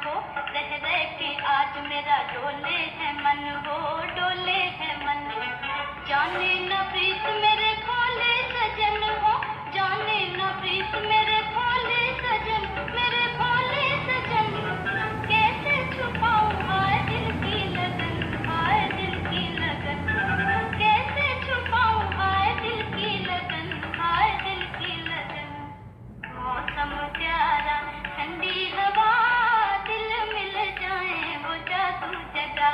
हो, रह रह के आज मेरा डोले है मन हो, डोले है मन। जाने न प्रीत मेरे भोले सजन हो, जाने न प्रीत मेरे भोले सजन, मेरे भोले सजन। कैसे छुपाऊं हाय दिल की लगन, हाय दिल की लगन। कैसे छुपाऊं हाय दिल की लगन, हाय दिल की लगन। मौसम प्यारा ठंडी हवा, दिल मिल जाए वो जादू जगा।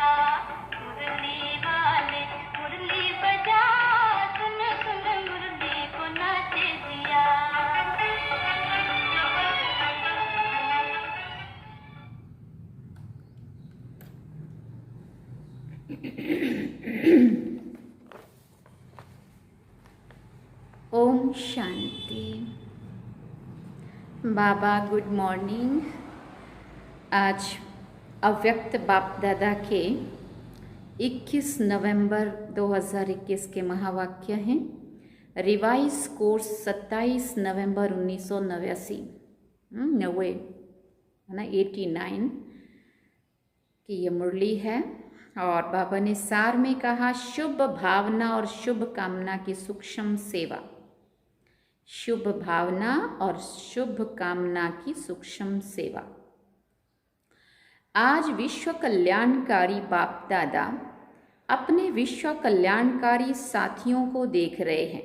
मुरली वाले मुरली बजा, सुन सुन मुरली को नाचे जिया। ओम शांति। बाबा गुड मॉर्निंग। आज अव्यक्त बाप दादा के 21 नवंबर 2021 के महावाक्य हैं। रिवाइज कोर्स 27 नवंबर 1989 90 है ना 89 की ये मुरली है। और बाबा ने सार में कहा, शुभ भावना और शुभ कामना की सूक्ष्म सेवा। शुभ भावना और शुभ कामना की सूक्ष्म सेवा। आज विश्व कल्याणकारी बाप दादा अपने विश्व कल्याणकारी साथियों को देख रहे हैं।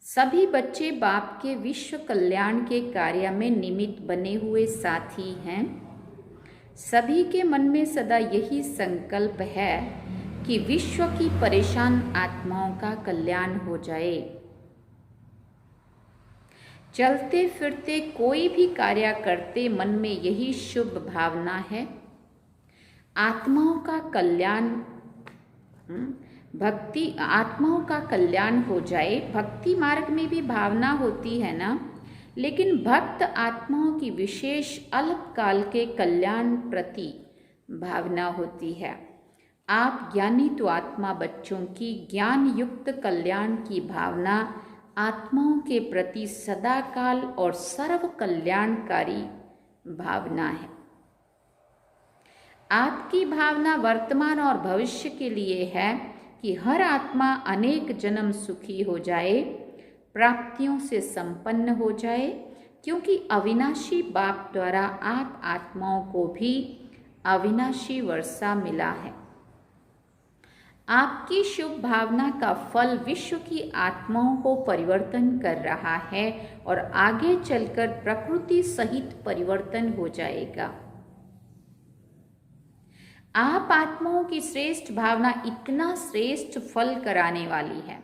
सभी बच्चे बाप के विश्व कल्याण के कार्य में निमित्त बने हुए साथी हैं। सभी के मन में सदा यही संकल्प है कि विश्व की परेशान आत्माओं का कल्याण हो जाए। चलते फिरते कोई भी कार्य करते मन में यही शुभ भावना है, आत्माओं का कल्याण, भक्ति आत्माओं का कल्याण हो जाए। भक्ति मार्ग में भी भावना होती है ना, लेकिन भक्त आत्माओं की विशेष अल्पकाल के कल्याण प्रति भावना होती है। आप ज्ञानी तो आत्मा बच्चों की ज्ञान युक्त कल्याण की भावना आत्माओं के प्रति सदाकाल और सर्व कल्याणकारी भावना है। आपकी भावना वर्तमान और भविष्य के लिए है कि हर आत्मा अनेक जन्म सुखी हो जाए, प्राप्तियों से संपन्न हो जाए, क्योंकि अविनाशी बाप द्वारा आप आत्माओं को भी अविनाशी वर्षा मिला है। आपकी शुभ भावना का फल विश्व की आत्माओं को परिवर्तन कर रहा है और आगे चलकर प्रकृति सहित परिवर्तन हो जाएगा। आप आत्माओं की श्रेष्ठ भावना इतना श्रेष्ठ फल कराने वाली है,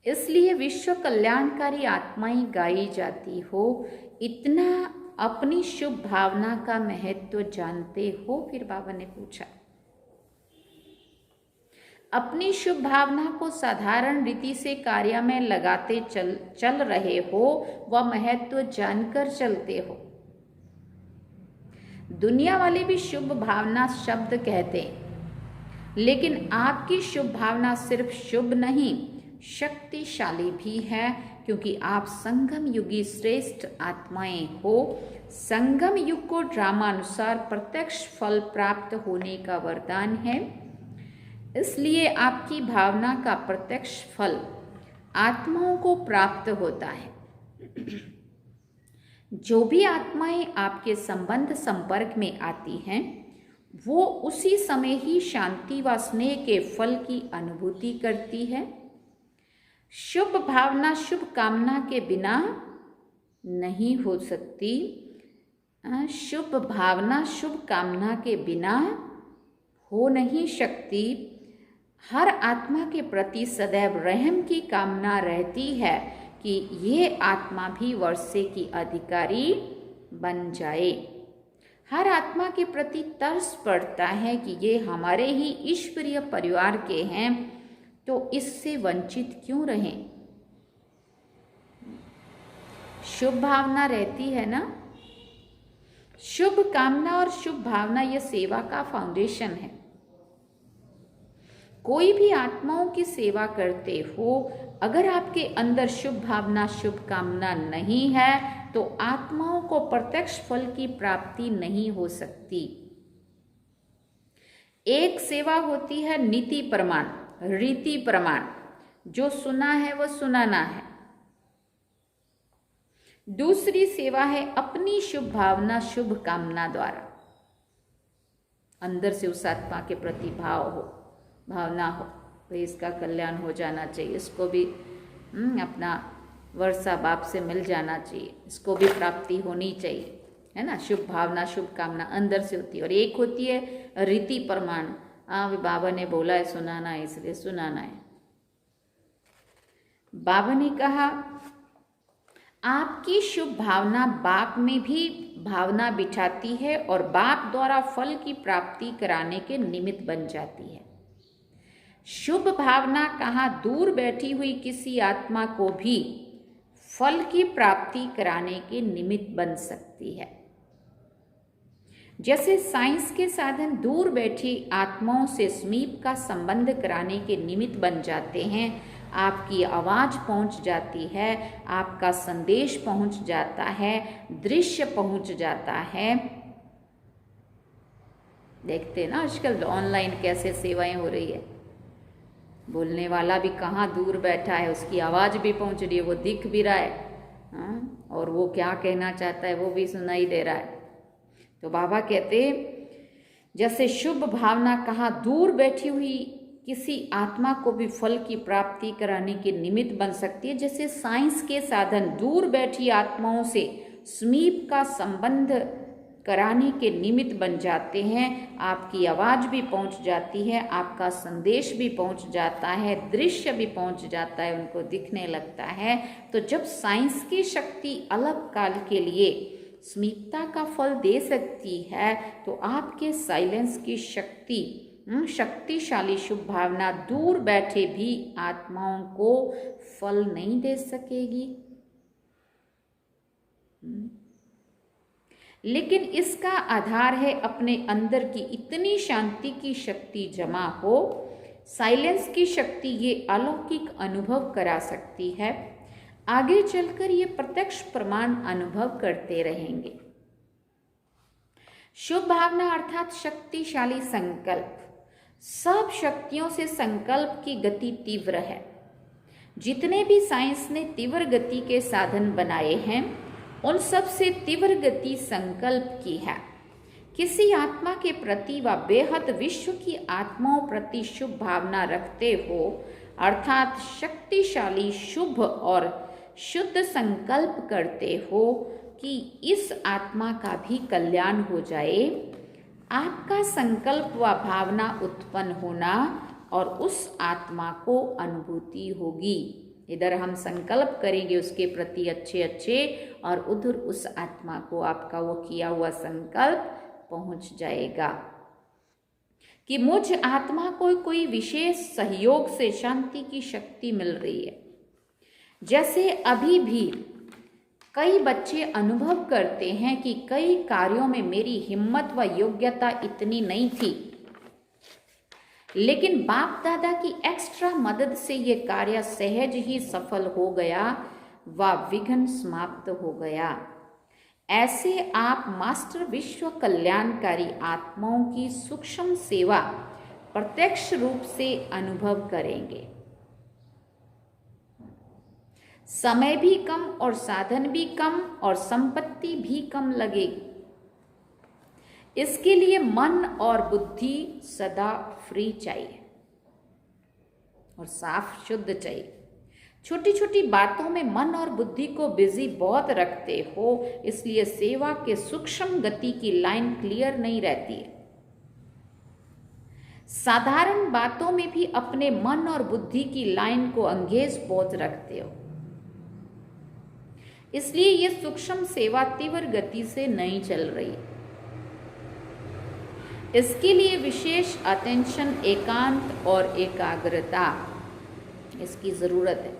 इसलिए विश्व कल्याणकारी आत्माएं गाई जाती हो। इतना अपनी शुभ भावना का महत्व जानते हो? फिर बाबा ने पूछा। अपनी शुभ भावना को साधारण रीति से कार्य में लगाते चल रहे हो, वह महत्व जानकर चलते हो। दुनिया वाले भी शुभ भावना शब्द कहते हैं, लेकिन आपकी शुभ भावना सिर्फ शुभ नहीं, शक्तिशाली भी है, क्योंकि आप संगम युगी श्रेष्ठ आत्माएं हो। संगम युग को ड्रामानुसार प्रत्यक्ष फल प्राप्त होने का वरदान है, इसलिए आपकी भावना का प्रत्यक्ष फल आत्माओं को प्राप्त होता है। जो भी आत्माएं आपके संबंध संपर्क में आती हैं, वो उसी समय ही शांति व स्नेह के फल की अनुभूति करती है। शुभ भावना शुभ कामना के बिना नहीं हो सकती। शुभ भावना शुभ कामना के बिना हो नहीं सकती। हर आत्मा के प्रति सदैव रहम की कामना रहती है कि ये आत्मा भी वर्षे की अधिकारी बन जाए। हर आत्मा के प्रति तरस पड़ता है कि ये हमारे ही ईश्वरीय परिवार के हैं, तो इससे वंचित क्यों रहें। शुभ भावना रहती है ना। शुभ कामना और शुभ भावना यह सेवा का फाउंडेशन है। कोई भी आत्माओं की सेवा करते हो, अगर आपके अंदर शुभ भावना शुभ कामना नहीं है, तो आत्माओं को प्रत्यक्ष फल की प्राप्ति नहीं हो सकती। एक सेवा होती है नीति प्रमाण, रीति प्रमाण, जो सुना है वो सुनाना है। दूसरी सेवा है अपनी शुभ भावना, शुभ कामना द्वारा, अंदर से उस आत्मा के प्रति भाव हो, भावना हो, भाई इसका कल्याण हो जाना चाहिए, इसको भी अपना वर्षा बाप से मिल जाना चाहिए, इसको भी प्राप्ति होनी चाहिए, है ना। शुभ भावना, शुभ कामना अंदर से होती है। और एक होती है रीति प्रमाण, हाँ बाबा ने बोला है सुनाना है इसलिए सुनाना है। बाबा ने कहा आपकी शुभ भावना बाप में भी भावना बिठाती है और बाप द्वारा फल की प्राप्ति कराने के निमित्त बन जाती है। शुभ भावना कहाँ दूर बैठी हुई किसी आत्मा को भी फल की प्राप्ति कराने के निमित्त बन सकती है। जैसे साइंस के साधन दूर बैठी आत्माओं से समीप का संबंध कराने के निमित्त बन जाते हैं, आपकी आवाज पहुंच जाती है, आपका संदेश पहुंच जाता है, दृश्य पहुंच जाता है। देखते हैं ना आजकल ऑनलाइन कैसे सेवाएं हो रही है, बोलने वाला भी कहाँ दूर बैठा है, उसकी आवाज भी पहुंच रही है, वो दिख भी रहा है, हाँ? और वो क्या कहना चाहता है वो भी सुनाई दे रहा है। तो बाबा कहते जैसे शुभ भावना कहाँ दूर बैठी हुई किसी आत्मा को भी फल की प्राप्ति कराने के निमित्त बन सकती है, जैसे साइंस के साधन दूर बैठी आत्माओं से समीप का संबंध कराने के निमित्त बन जाते हैं। आपकी आवाज भी पहुंच जाती है, आपका संदेश भी पहुंच जाता है, दृश्य भी पहुंच जाता है, उनको दिखने लगता है। तो जब साइंस की शक्ति अलग काल के लिए समीपता का फल दे सकती है, तो आपके साइलेंस की शक्ति, शक्तिशाली शुभ भावना दूर बैठे भी आत्माओं को फल नहीं दे सकेगी। लेकिन इसका आधार है अपने अंदर की इतनी शांति की शक्ति जमा हो। साइलेंस की शक्ति ये अलौकिक अनुभव करा सकती है। आगे चलकर ये प्रत्यक्ष प्रमाण अनुभव करते रहेंगे। शुभ भावना अर्थात शक्तिशाली संकल्प। सब शक्तियों से संकल्प की गति तीव्र है। जितने भी साइंस ने तीव्र गति के साधन बनाए हैं, उन सब से तीव्र गति संकल्प की है। किसी आत्मा के प्रति व बेहद विश्व की आत्माओं प्रति शुभ भावना रखते हो, अर्थात शक्तिशाली शुभ और शुद्ध संकल्प करते हो कि इस आत्मा का भी कल्याण हो जाए। आपका संकल्प व भावना उत्पन्न होना और उस आत्मा को अनुभूति होगी। इधर हम संकल्प करेंगे उसके प्रति अच्छे अच्छे, और उधर उस आत्मा को आपका वो किया हुआ संकल्प पहुंच जाएगा कि मुझ आत्मा को कोई विशेष सहयोग से शांति की शक्ति मिल रही है। जैसे अभी भी कई बच्चे अनुभव करते हैं कि कई कार्यों में मेरी हिम्मत व योग्यता इतनी नहीं थी, लेकिन बाप दादा की एक्स्ट्रा मदद से ये कार्य सहज ही सफल हो गया व विघ्न समाप्त हो गया। ऐसे आप मास्टर विश्व कल्याणकारी आत्माओं की सूक्ष्म सेवा प्रत्यक्ष रूप से अनुभव करेंगे। समय भी कम और साधन भी कम और संपत्ति भी कम लगेगी। इसके लिए मन और बुद्धि सदा फ्री चाहिए और साफ शुद्ध चाहिए। छोटी छोटी बातों में मन और बुद्धि को बिजी बहुत रखते हो, इसलिए सेवा के सूक्ष्म गति की लाइन क्लियर नहीं रहती है। साधारण बातों में भी अपने मन और बुद्धि की लाइन को अंगेज बहुत रखते हो, इसलिए ये सूक्ष्म सेवा तीव्र गति से नहीं चल रही। इसके लिए विशेष अटेंशन, एकांत और एकाग्रता इसकी जरूरत है।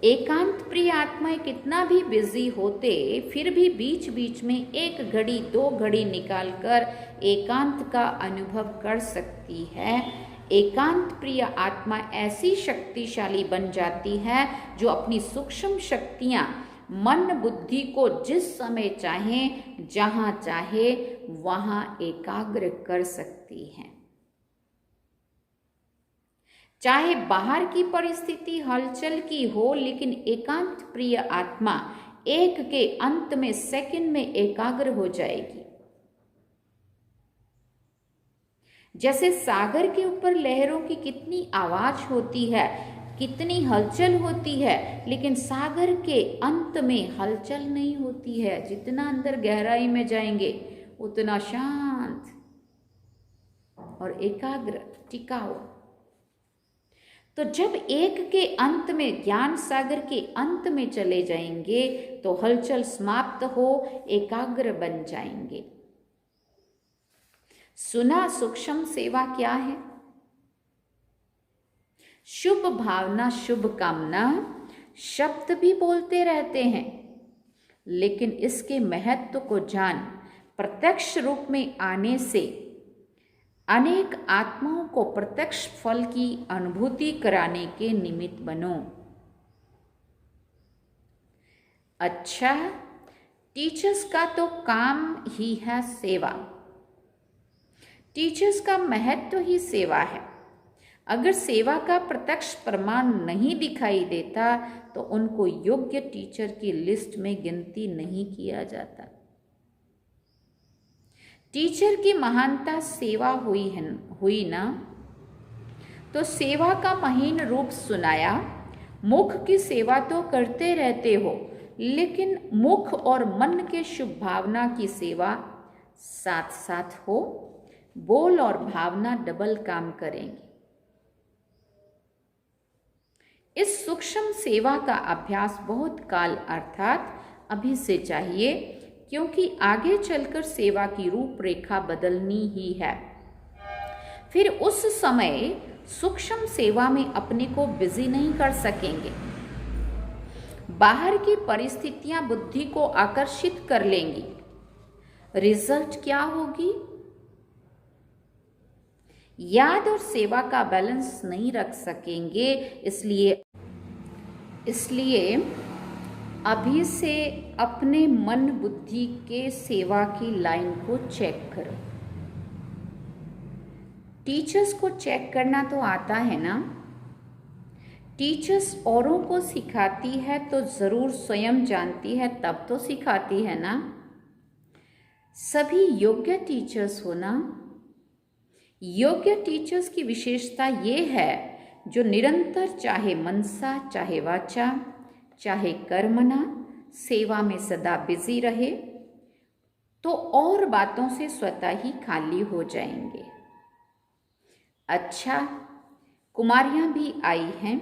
एकांत प्रिय आत्माएं कितना भी बिजी होते, फिर भी बीच बीच में 1 घड़ी 2 घड़ी निकालकर एकांत का अनुभव कर सकती है। एकांत प्रिय आत्मा ऐसी शक्तिशाली बन जाती है जो अपनी सूक्ष्म शक्तियां मन बुद्धि को जिस समय चाहे जहाँ चाहे वहाँ एकाग्र कर सकती हैं। चाहे बाहर की परिस्थिति हलचल की हो, लेकिन एकांत प्रिय आत्मा एक के अंत में सेकंड में एकाग्र हो जाएगी। जैसे सागर के ऊपर लहरों की कितनी आवाज होती है, कितनी हलचल होती है, लेकिन सागर के अंत में हलचल नहीं होती है। जितना अंदर गहराई में जाएंगे उतना शांत और एकाग्र टिकाऊ। तो जब एक के अंत में, ज्ञान सागर के अंत में चले जाएंगे तो हलचल समाप्त हो, एकाग्र बन जाएंगे। सुना सूक्ष्म सेवा क्या है? शुभ भावना, शुभ कामना शब्द भी बोलते रहते हैं, लेकिन इसके महत्व को जान प्रत्यक्ष रूप में आने से अनेक आत्माओं को प्रत्यक्ष फल की अनुभूति कराने के निमित्त बनो। अच्छा, टीचर्स का तो काम ही है सेवा। टीचर्स का महत्व ही सेवा है। अगर सेवा का प्रत्यक्ष प्रमाण नहीं दिखाई देता तो उनको योग्य टीचर की लिस्ट में गिनती नहीं किया जाता। टीचर की महानता सेवा हुई ना, तो सेवा का महीन रूप सुनाया। मुख की सेवा तो करते रहते हो, लेकिन मुख और मन के शुभ भावना की सेवा साथ साथ हो। बोल और भावना डबल काम करेंगे। इस सूक्ष्म सेवा का अभ्यास बहुत काल अर्थात अभी से चाहिए, क्योंकि आगे चलकर सेवा की रूपरेखा बदलनी ही है। फिर उस समय सूक्ष्म सेवा में अपने को बिजी नहीं कर सकेंगे। बाहर की परिस्थितियां बुद्धि को आकर्षित कर लेंगी। रिजल्ट क्या होगी? याद और सेवा का बैलेंस नहीं रख सकेंगे। इसलिए अभी से अपने मन बुद्धि के सेवा की लाइन को चेक करो। टीचर्स को चेक करना तो आता है ना? टीचर्स औरों को सिखाती है तो जरूर स्वयं जानती है, तब तो सिखाती है ना। सभी योग्य टीचर्स हो ना। योग्य टीचर्स की विशेषता ये है जो निरंतर चाहे मनसा, चाहे वाचा, चाहे कर्मणा सेवा में सदा बिजी रहे, तो और बातों से स्वतः ही खाली हो जाएंगे। अच्छा, कुमारियां भी आई हैं।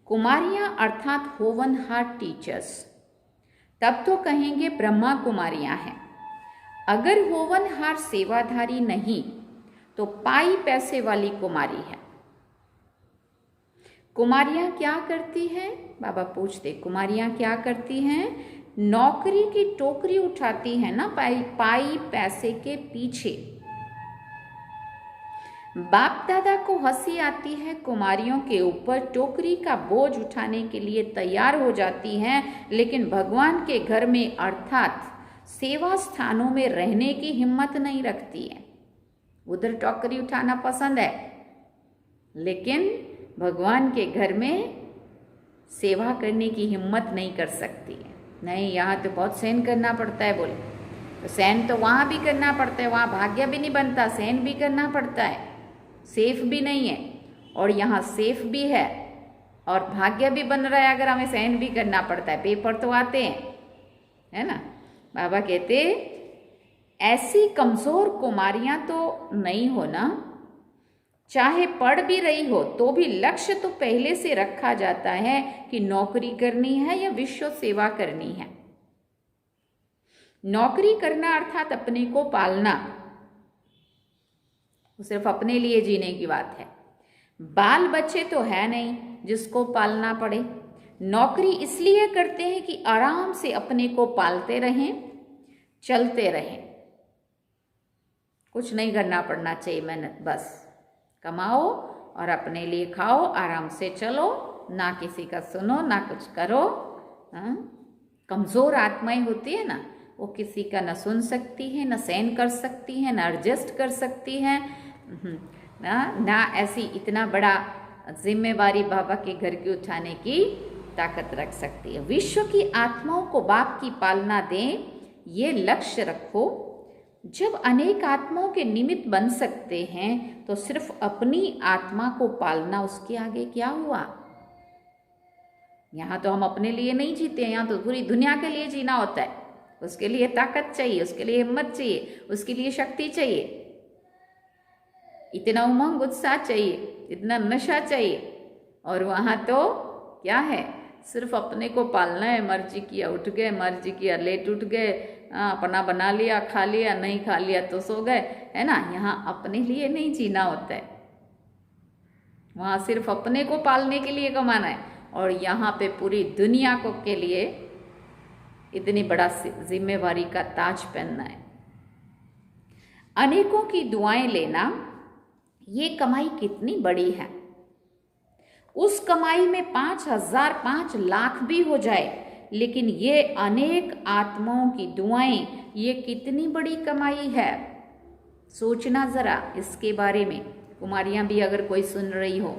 कुमारियां अर्थात होवनहार टीचर्स। तब तो कहेंगे ब्रह्मा कुमारियां हैं। अगर होवनहार सेवाधारी नहीं तो पाई पैसे वाली कुमारी है। कुमारियां क्या करती हैं? बाबा पूछते, कुमारियां क्या करती हैं? नौकरी की टोकरी उठाती हैं ना, पाई पैसे के पीछे। बाप दादा को हंसी आती है कुमारियों के ऊपर, टोकरी का बोझ उठाने के लिए तैयार हो जाती हैं, लेकिन भगवान के घर में अर्थात सेवा स्थानों में रहने की हिम्मत नहीं रखती है। उधर टोकरी उठाना पसंद है, लेकिन भगवान के घर में सेवा करने की हिम्मत नहीं कर सकती है। नहीं, यहाँ तो बहुत सहन करना पड़ता है। बोले तो सहन तो वहाँ भी करना पड़ता है, वहाँ भाग्य भी नहीं बनता, सहन भी करना पड़ता है। सेफ भी नहीं है और यहाँ सेफ भी है और भाग्य भी बन रहा है अगर हमें सहन भी करना पड़ता है। पेपर तो आते हैं, है ना। बाबा कहते ऐसी कमजोर कुमारियां तो नहीं हो ना। चाहे पढ़ भी रही हो तो भी लक्ष्य तो पहले से रखा जाता है कि नौकरी करनी है या विश्व सेवा करनी है। नौकरी करना अर्थात अपने को पालना, सिर्फ अपने लिए जीने की बात है। बाल बच्चे तो है नहीं जिसको पालना पड़े। नौकरी इसलिए करते हैं कि आराम से अपने को पालते रहें, चलते रहें, कुछ नहीं करना पड़ना चाहिए। मेहनत बस कमाओ और अपने लिए खाओ, आराम से चलो, ना किसी का सुनो, ना कुछ करो। कमज़ोर आत्माएं होती है ना, वो किसी का न सुन सकती है, न सहन कर सकती है, न एडजस्ट कर सकती है, ना ऐसी इतना बड़ा जिम्मेवारी बाबा के घर की उठाने की ताकत रख सकती है। विश्व की आत्माओं को बाप की पालना दें, ये लक्ष्य रखो। जब अनेक आत्माओं के निमित्त बन सकते हैं तो सिर्फ अपनी आत्मा को पालना उसके आगे क्या हुआ। यहाँ तो हम अपने लिए नहीं जीते हैं, यहाँ तो पूरी दुनिया के लिए जीना होता है। उसके लिए ताकत चाहिए, उसके लिए हिम्मत चाहिए, उसके लिए शक्ति चाहिए, इतना उमंग उत्साह चाहिए, इतना नशा चाहिए। और वहाँ तो क्या है, सिर्फ अपने को पालना है। मर्जी किया उठ गए, मर्जी किया लेट उठ गए, अपना बना लिया, खा लिया, नहीं खा लिया तो सो गए, है ना। यहाँ अपने लिए नहीं जीना होता है, वहाँ सिर्फ अपने को पालने के लिए कमाना है। और यहाँ पे पूरी दुनिया को के लिए इतनी बड़ा जिम्मेवारी का ताज पहनना है। अनेकों की दुआएं लेना, ये कमाई कितनी बड़ी है। उस कमाई में 5,000 5 लाख भी हो जाए, लेकिन ये अनेक आत्माओं की दुआएं, ये कितनी बड़ी कमाई है। सोचना जरा इसके बारे में, कुमारियां भी अगर कोई सुन रही हो।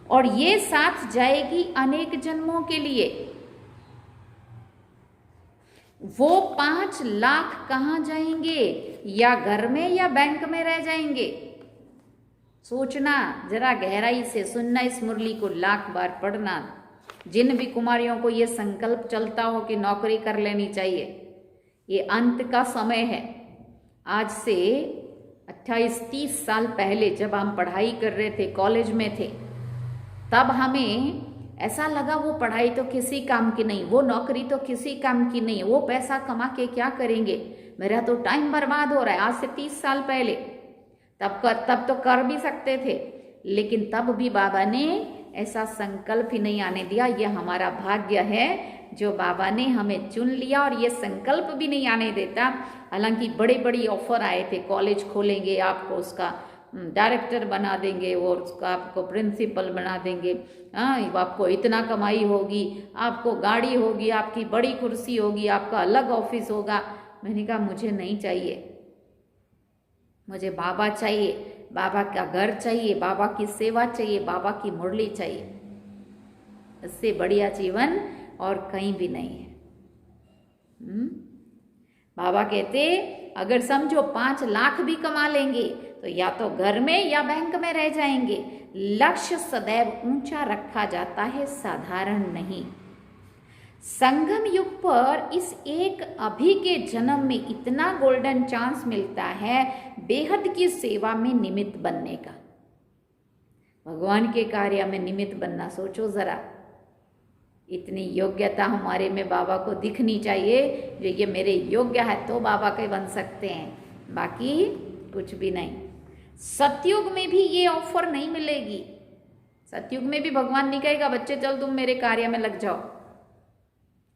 और ये साथ जाएगी अनेक जन्मों के लिए। वो 5 लाख कहाँ जाएंगे, या घर में या बैंक में रह जाएंगे। सोचना जरा, गहराई से सुनना इस मुरली को, लाख बार पढ़ना। जिन भी कुमारियों को ये संकल्प चलता हो कि नौकरी कर लेनी चाहिए, ये अंत का समय है। आज से 28-30 साल पहले जब हम पढ़ाई कर रहे थे, कॉलेज में थे, तब हमें ऐसा लगा वो पढ़ाई तो किसी काम की नहीं, वो नौकरी तो किसी काम की नहीं, वो पैसा कमा के क्या करेंगे, मेरा तो टाइम बर्बाद हो रहा है। आज से 30 साल पहले तब तो कर भी सकते थे, लेकिन तब भी बाबा ने ऐसा संकल्प ही नहीं आने दिया। ये हमारा भाग्य है जो बाबा ने हमें चुन लिया, और ये संकल्प भी नहीं आने देता। हालांकि बड़े बड़ी ऑफर आए थे, कॉलेज खोलेंगे, आपको उसका डायरेक्टर बना देंगे, और उसका आपको प्रिंसिपल बना देंगे, आपको इतना कमाई होगी, आपको गाड़ी होगी, आपकी बड़ी कुर्सी होगी, आपका अलग ऑफिस होगा। मैंने कहा मुझे नहीं चाहिए, मुझे बाबा चाहिए, बाबा का घर चाहिए, बाबा की सेवा चाहिए, बाबा की मुरली चाहिए। इससे बढ़िया जीवन और कहीं भी नहीं है। बाबा कहते अगर समझो 5 लाख भी कमा लेंगे तो या तो घर में या बैंक में रह जाएंगे। लक्ष्य सदैव ऊंचा रखा जाता है, साधारण नहीं। संगम युग पर इस एक अभी के जन्म में इतना गोल्डन चांस मिलता है बेहद की सेवा में निमित्त बनने का, भगवान के कार्य में निमित्त बनना। सोचो जरा, इतनी योग्यता हमारे में बाबा को दिखनी चाहिए, जो ये मेरे योग्य है तो बाबा के बन सकते हैं, बाकी कुछ भी नहीं। सतयुग में भी ये ऑफर नहीं मिलेगी। सतयुग में भी भगवान नहीं कहेगा बच्चे चल तुम मेरे कार्य में लग जाओ।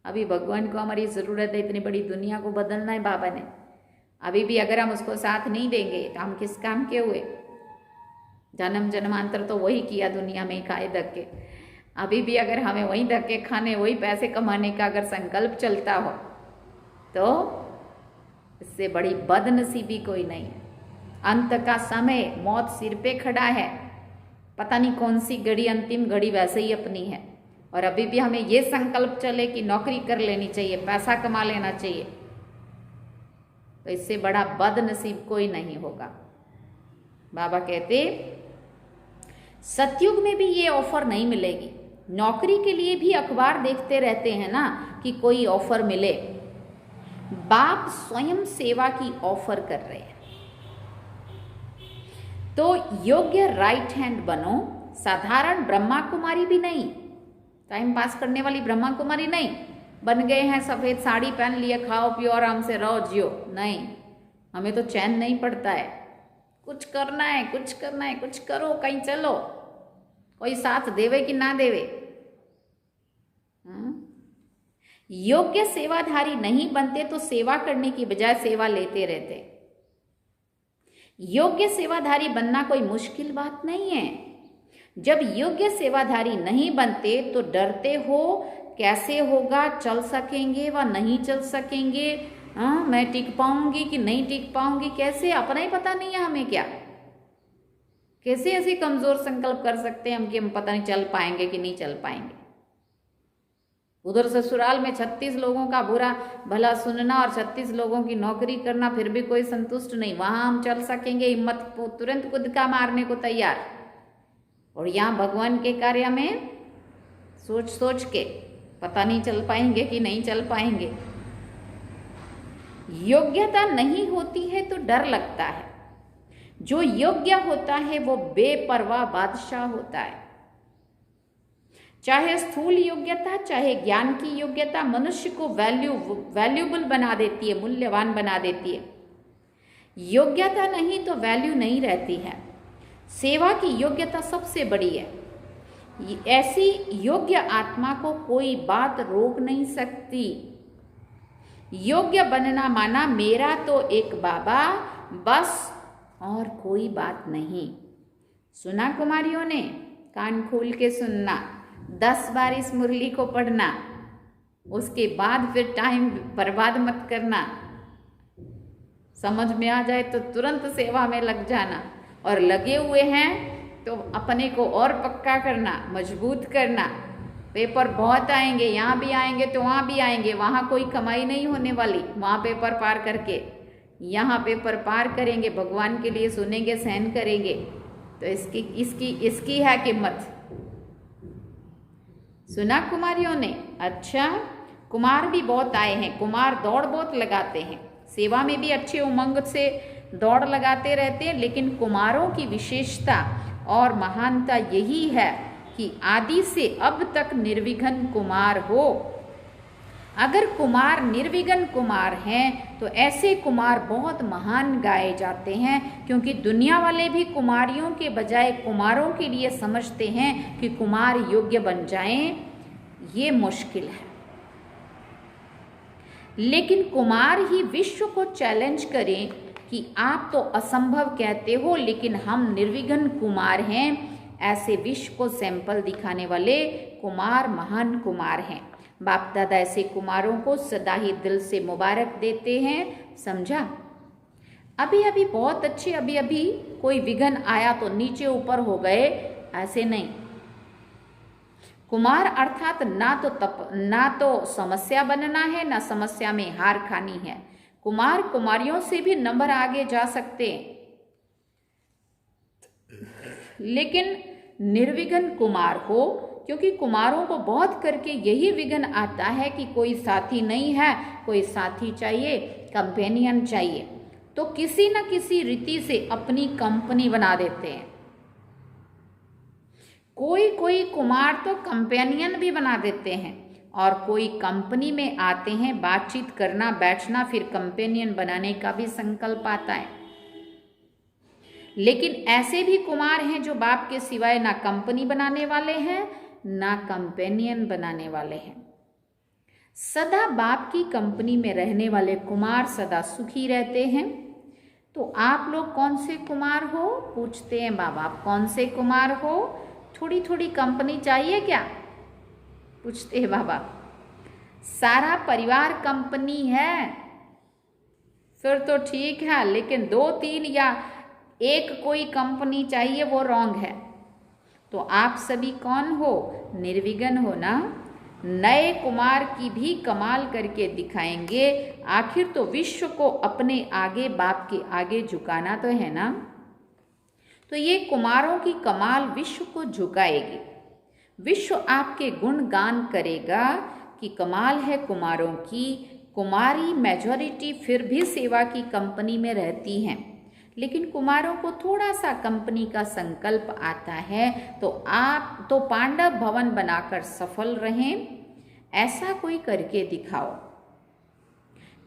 अभी भगवान को हमारी ज़रूरत है, इतनी बड़ी दुनिया को बदलना है बाबा ने। अभी भी अगर हम उसको साथ नहीं देंगे तो हम किस काम के हुए। जन्म जन्मांतर तो वही किया, दुनिया में ही खाए धक्के। अभी भी अगर हमें वही धक्के खाने, वही पैसे कमाने का अगर संकल्प चलता हो तो इससे बड़ी बदनसीबी कोई नहीं है। अंत का समय, मौत सिर पे खड़ा है, पता नहीं कौन सी घड़ी, अंतिम घड़ी वैसे ही अपनी है। और अभी भी हमें ये संकल्प चले कि नौकरी कर लेनी चाहिए, पैसा कमा लेना चाहिए, तो इससे बड़ा बदनसीब कोई नहीं होगा। बाबा कहते सतयुग में भी ये ऑफर नहीं मिलेगी। नौकरी के लिए भी अखबार देखते रहते हैं ना कि कोई ऑफर मिले। बाप स्वयं सेवा की ऑफर कर रहे हैं। तो योग्य राइट हैंड बनो, साधारण ब्रह्मा कुमारी भी नहीं, टाइम पास करने वाली ब्रह्मा कुमारी नहीं बन गए हैं, सफेद साड़ी पहन लिए, खाओ पियो आराम से रहो जियो। नहीं, हमें तो चैन नहीं पड़ता है। कुछ करना है, कुछ करना है, कुछ करो, कहीं चलो, कोई साथ देवे कि ना देवे। योग्य सेवाधारी नहीं बनते तो सेवा करने की बजाय सेवा लेते रहते। योग्य सेवाधारी बनना कोई मुश्किल बात नहीं है। जब योग्य सेवाधारी नहीं बनते तो डरते हो कैसे होगा, चल सकेंगे व नहीं चल सकेंगे, हाँ मैं टिक पाऊंगी कि नहीं टिक पाऊंगी, कैसे, अपना ही पता नहीं है हमें क्या, कैसे ऐसे कमजोर संकल्प कर सकते हैं हम कि हम पता नहीं चल पाएंगे कि नहीं चल पाएंगे। उधर ससुराल में 36 लोगों का बुरा भला सुनना और 36 लोगों की नौकरी करना, फिर भी कोई संतुष्ट नहीं, वहां हम चल सकेंगे, हिम्मत तुरंत कुदका मारने को तैयार, और यहाँ भगवान के कार्य में सोच सोच के पता नहीं चल पाएंगे कि नहीं चल पाएंगे। योग्यता नहीं होती है तो डर लगता है, जो योग्य होता है वो बेपरवाह बादशाह होता है। चाहे स्थूल योग्यता चाहे ज्ञान की योग्यता मनुष्य को वैल्यूबल बना देती है, मूल्यवान बना देती है। योग्यता नहीं तो वैल्यू नहीं रहती है। सेवा की योग्यता सबसे बड़ी है। ऐसी योग्य आत्मा को कोई बात रोक नहीं सकती। योग्य बनना माना मेरा तो एक बाबा बस और कोई बात नहीं। सुना कुमारियों ने? कान खोल के सुनना, 10 बार इस मुरली को पढ़ना, उसके बाद फिर टाइम बर्बाद मत करना। समझ में आ जाए तो तुरंत सेवा में लग जाना, और लगे हुए हैं तो अपने को और पक्का करना, मजबूत करना। पेपर बहुत आएंगे, यहाँ भी आएंगे तो वहाँ भी आएंगे, वहाँ कोई कमाई नहीं होने वाली, वहाँ पेपर पार करके यहाँ पेपर पार करेंगे, भगवान के लिए सुनेंगे, सहन करेंगे, तो इसकी है कीमत। सुना कुमारियों ने? अच्छा, कुमार भी बहुत आए हैं, कुमार दौड़ बहुत लगाते हैं, सेवा में भी अच्छे उमंग से दौड़ लगाते रहते हैं, लेकिन कुमारों की विशेषता और महानता यही है कि आदि से अब तक निर्विघ्न कुमार हो। अगर कुमार निर्विघ्न कुमार हैं तो ऐसे कुमार बहुत महान गाए जाते हैं, क्योंकि दुनिया वाले भी कुमारियों के बजाय कुमारों के लिए समझते हैं कि कुमार योग्य बन जाएं, ये मुश्किल है। लेकिन कुमार ही विश्व को चैलेंज करें कि आप तो असंभव कहते हो लेकिन हम निर्विघ्न कुमार हैं, ऐसे विश्व को सैंपल दिखाने वाले कुमार महान कुमार हैं। बाप दादा ऐसे कुमारों को सदा ही दिल से मुबारक देते हैं, समझा? अभी अभी बहुत अच्छे, अभी अभी कोई विघ्न आया तो नीचे ऊपर हो गए, ऐसे नहीं। कुमार अर्थात ना तो समस्या बनना है, ना समस्या में हार खानी है। कुमार कुमारियों से भी नंबर आगे जा सकते हैं, लेकिन निर्विघ्न कुमार हो, क्योंकि कुमारों को बहुत करके यही विघ्न आता है कि कोई साथी नहीं है, कोई साथी चाहिए, कंपेनियन चाहिए, तो किसी न किसी रीति से अपनी कंपनी बना देते हैं। कोई कुमार तो कंपेनियन भी बना देते हैं, और कोई कंपनी में आते हैं, बातचीत करना, बैठना, फिर कंपेनियन बनाने का भी संकल्प आता है। लेकिन ऐसे भी कुमार हैं जो बाप के सिवाय ना कंपनी बनाने वाले हैं ना कंपेनियन बनाने वाले हैं। सदा बाप की कंपनी में रहने वाले कुमार सदा सुखी रहते हैं। तो आप लोग कौन से कुमार हो? पूछते हैं बाबा, आप कौन से कुमार हो? थोड़ी थोड़ी कंपनी चाहिए क्या? पूछते हैं बाबा। सारा परिवार कंपनी है फिर तो ठीक है, लेकिन 2-3 या एक कोई कंपनी चाहिए, वो रॉन्ग है। तो आप सभी कौन हो? निर्विघ्न हो ना? नए कुमार की भी कमाल करके दिखाएंगे। आखिर तो विश्व को अपने आगे, बाप के आगे झुकाना तो है ना। तो ये कुमारों की कमाल विश्व को झुकाएगी। विश्व आपके गुणगान करेगा कि कमाल है कुमारों की। कुमारी मेजॉरिटी फिर भी सेवा की कंपनी में रहती हैं, लेकिन कुमारों को थोड़ा सा कंपनी का संकल्प आता है, तो आप तो पांडव भवन बनाकर सफल रहें, ऐसा कोई करके दिखाओ।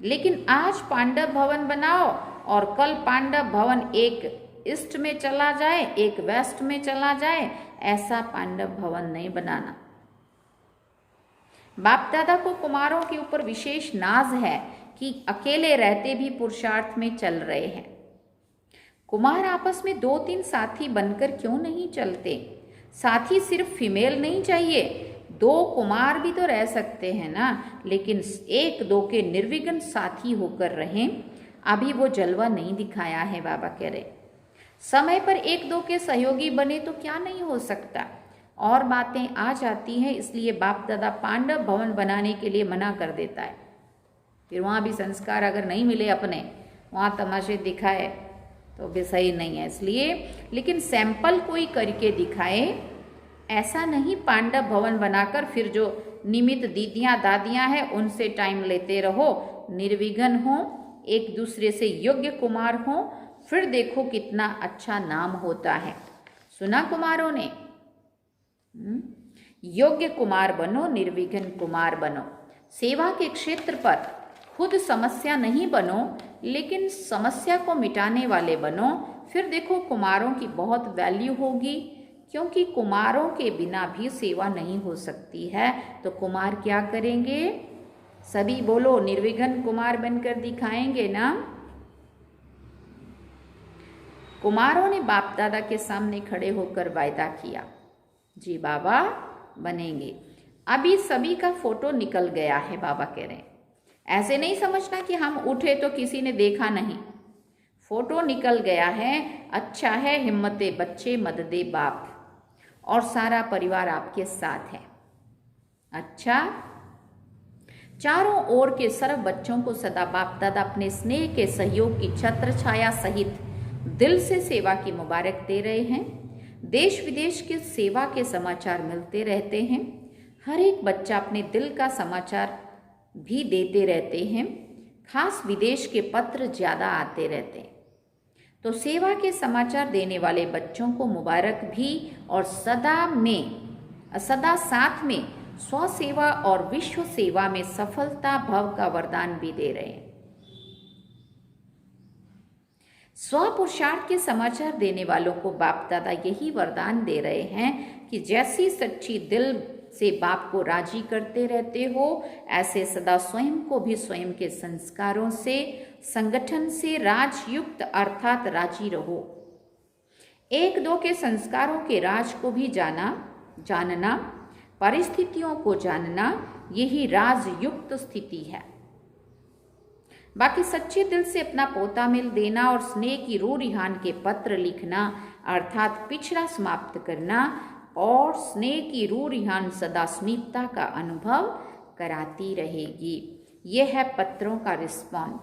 लेकिन आज पांडव भवन बनाओ और कल पांडव भवन एक ईस्ट में चला जाए, एक वेस्ट में चला जाए, ऐसा पांडव भवन नहीं बनाना। बाप दादा को कुमारों के ऊपर विशेष नाज है कि अकेले रहते भी पुरुषार्थ में चल रहे हैं। कुमार आपस में 2-3 साथी बनकर क्यों नहीं चलते? साथ ही सिर्फ फीमेल नहीं चाहिए, 2 कुमार भी तो रह सकते हैं ना, लेकिन 1-2 के निर्विघ्न साथी होकर रहें। अभी वो जलवा नहीं दिखाया है, बाबा कह रहे। समय पर 1-2 के सहयोगी बने तो क्या नहीं हो सकता। और बातें आ जाती हैं, इसलिए बाप दादा पांडव भवन बनाने के लिए मना कर देता है। फिर वहाँ भी संस्कार अगर नहीं मिले अपने, वहाँ तमाशे दिखाए तो भी सही नहीं है। इसलिए लेकिन सैंपल कोई करके दिखाए, ऐसा नहीं पांडव भवन बनाकर फिर जो निमित्त दीदियाँ दादियाँ हैं उनसे टाइम लेते रहो। निर्विघ्न हो, एक दूसरे से योग्य कुमार हो, फिर देखो कितना अच्छा नाम होता है। सुना कुमारों ने? योग्य कुमार बनो, निर्विघ्न कुमार बनो। सेवा के क्षेत्र पर खुद समस्या नहीं बनो, लेकिन समस्या को मिटाने वाले बनो। फिर देखो कुमारों की बहुत वैल्यू होगी, क्योंकि कुमारों के बिना भी सेवा नहीं हो सकती है। तो कुमार क्या करेंगे? सभी बोलो, निर्विघ्न कुमार बनकर दिखाएंगे ना। कुमारों ने बाप दादा के सामने खड़े होकर वायदा किया, जी बाबा बनेंगे। अभी सभी का फोटो निकल गया है, बाबा कह रहे हैं। ऐसे नहीं समझना कि हम उठे तो किसी ने देखा नहीं, फोटो निकल गया है। अच्छा है, हिम्मते बच्चे मददे बाप, और सारा परिवार आपके साथ है। अच्छा, चारों ओर के सर्व बच्चों को सदा बाप दादा अपने स्नेह के सहयोग की छत्र छाया सहित दिल से सेवा की मुबारक दे रहे हैं। देश विदेश के सेवा के समाचार मिलते रहते हैं। हर एक बच्चा अपने दिल का समाचार भी देते रहते हैं। खास विदेश के पत्र ज़्यादा आते रहते हैं। तो सेवा के समाचार देने वाले बच्चों को मुबारक भी, और सदा साथ में स्व सेवा और विश्व सेवा में सफलता भव का वरदान भी दे रहे हैं। स्व पुरुषार्थ के समाचार देने वालों को बाप दादा यही वरदान दे रहे हैं कि जैसी सच्ची दिल से बाप को राजी करते रहते हो, ऐसे सदा स्वयं को भी स्वयं के संस्कारों से, संगठन से राजयुक्त अर्थात राजी रहो। 1-2 के संस्कारों के राज को भी जानना, परिस्थितियों को जानना, यही राजयुक्त स्थिति है। बाकी सच्चे दिल से अपना पोता मिल देना और स्नेह की रूह रिहान के पत्र लिखना, अर्थात पिछड़ा समाप्त करना, और स्नेह की रूह रिहान सदा स्मितता का अनुभव कराती रहेगी। यह है पत्रों का रिस्पॉन्ड।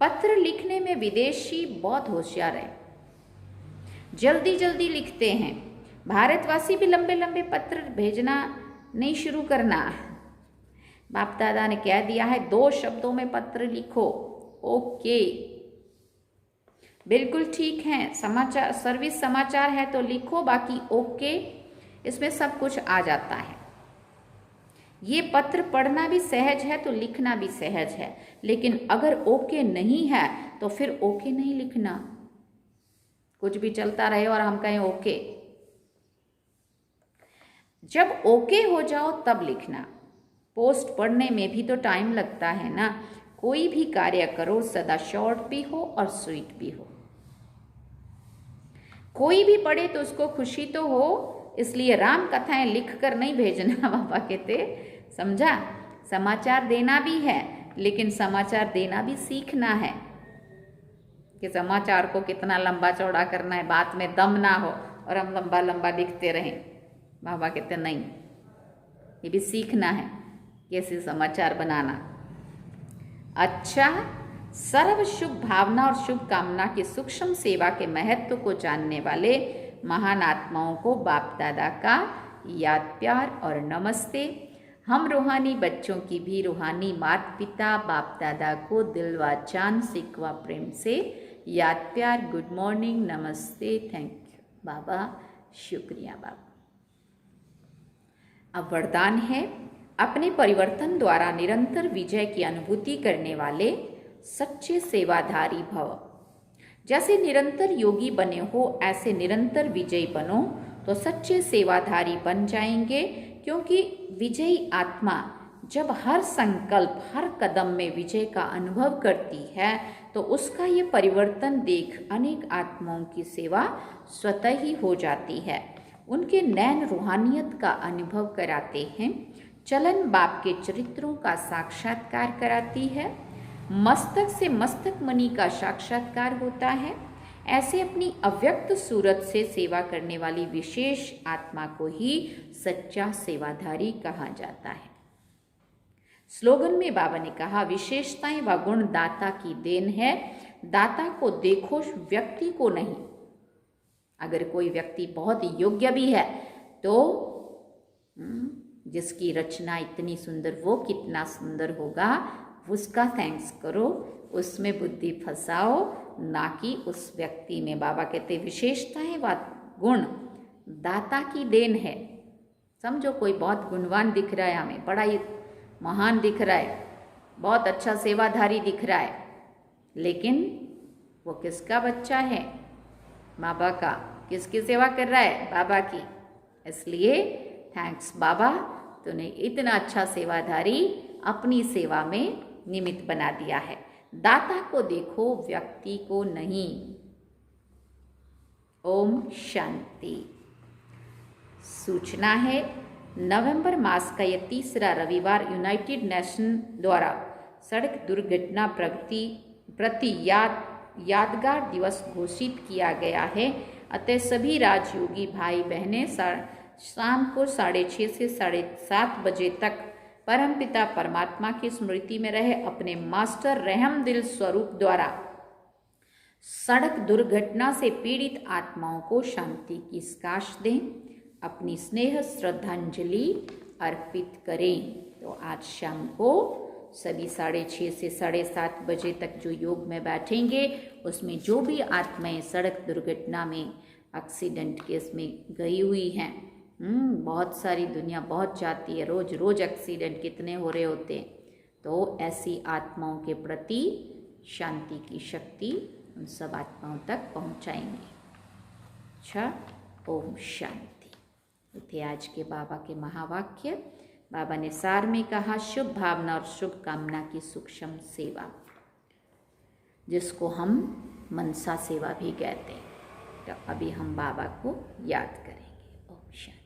पत्र लिखने में विदेशी बहुत होशियार है, जल्दी जल्दी लिखते हैं। भारतवासी भी लंबे लंबे पत्र भेजना नहीं शुरू करना। बाप दादा ने कह दिया है 2 शब्दों में पत्र लिखो। ओके, बिल्कुल ठीक है। समाचार सर्विस समाचार है तो लिखो, बाकी ओके, इसमें सब कुछ आ जाता है। ये पत्र पढ़ना भी सहज है तो लिखना भी सहज है, लेकिन अगर ओके नहीं है तो फिर ओके नहीं लिखना। कुछ भी चलता रहे और हम कहें ओके, जब ओके हो जाओ तब लिखना। पोस्ट पढ़ने में भी तो टाइम लगता है ना। कोई भी कार्य करो सदा शॉर्ट भी हो और स्वीट भी हो। कोई भी पढ़े तो उसको खुशी तो हो, इसलिए राम कथाएं लिख कर नहीं भेजना, बाबा कहते, समझा। समाचार देना भी है, लेकिन समाचार देना भी सीखना है कि समाचार को कितना लंबा चौड़ा करना है, बात में दम ना हो और हम लंबा लंबा लिखते रहें। बाबा कहते नहीं, ये भी सीखना है कैसे समाचार बनाना। अच्छा, सर्व शुभ भावना और शुभ कामना की सूक्ष्म सेवा के महत्व को जानने वाले महान आत्माओं को बाप दादा का याद प्यार और नमस्ते। हम रूहानी बच्चों की भी रूहानी माता पिता बाप दादा को दिल व जान सिकवा प्रेम से याद प्यार, गुड मॉर्निंग, नमस्ते, थैंक यू बाबा, शुक्रिया बाबा। अब वरदान है, अपने परिवर्तन द्वारा निरंतर विजय की अनुभूति करने वाले सच्चे सेवाधारी भव। जैसे निरंतर योगी बने हो, ऐसे निरंतर विजयी बनो तो सच्चे सेवाधारी बन जाएंगे, क्योंकि विजयी आत्मा जब हर संकल्प, हर कदम में विजय का अनुभव करती है तो उसका ये परिवर्तन देख अनेक आत्माओं की सेवा स्वतः ही हो जाती है। उनके नैन रूहानियत का अनुभव कराते हैं। चलन बाप के चरित्रों का साक्षात्कार कराती है। मस्तक से मस्तक मणि का साक्षात्कार होता है। ऐसे अपनी अव्यक्त सूरत से सेवा करने वाली विशेष आत्मा को ही सच्चा सेवाधारी कहा जाता है। स्लोगन में बाबा ने कहा, विशेषताएं व गुण दाता की देन है, दाता को देखो, व्यक्ति को नहीं। अगर कोई व्यक्ति बहुत योग्य भी है तो जिसकी रचना इतनी सुंदर, वो कितना सुंदर होगा, उसका थैंक्स करो, उसमें बुद्धि फंसाओ, ना कि उस व्यक्ति में। बाबा कहते विशेषताएं व गुण दाता की देन है। समझो कोई बहुत गुणवान दिख रहा है, हमें बड़ा ही महान दिख रहा है, बहुत अच्छा सेवाधारी दिख रहा है, लेकिन वो किसका बच्चा है? बाबा का। किसकी सेवा कर रहा है? बाबा की। इसलिए थैंक्स बाबा, तूने इतना अच्छा सेवाधारी अपनी सेवा में निमित्त बना दिया है। दाता को देखो, व्यक्ति को नहीं। ओम शांति। सूचना है, नवंबर मास का यह तीसरा रविवार यूनाइटेड नेशन द्वारा सड़क दुर्घटना प्रति यादगार दिवस घोषित किया गया है। अतः सभी राजयोगी भाई बहनें शाम को 6:30 से 7:30 बजे तक परमपिता परमात्मा की स्मृति में रहे अपने मास्टर रहमदिल स्वरूप द्वारा सड़क दुर्घटना से पीड़ित आत्माओं को शांति की स्काश दें, अपनी स्नेह श्रद्धांजलि अर्पित करें। तो आज शाम को सभी 6:30 से 7:30 बजे तक जो योग में बैठेंगे, उसमें जो भी आत्माएं सड़क दुर्घटना में, एक्सीडेंट केस में गई हुई हैं, बहुत सारी दुनिया बहुत जाती है, रोज रोज एक्सीडेंट कितने हो रहे होते हैं, तो ऐसी आत्माओं के प्रति शांति की शक्ति उन सब आत्माओं तक पहुंचाएंगे। अच्छा, ओम शांति। थे आज के बाबा के महावाक्य। बाबा ने सार में कहा, शुभ भावना और शुभ कामना की सूक्ष्म सेवा, जिसको हम मनसा सेवा भी कहते हैं। तो अभी हम बाबा को याद करेंगे। ओम शांति।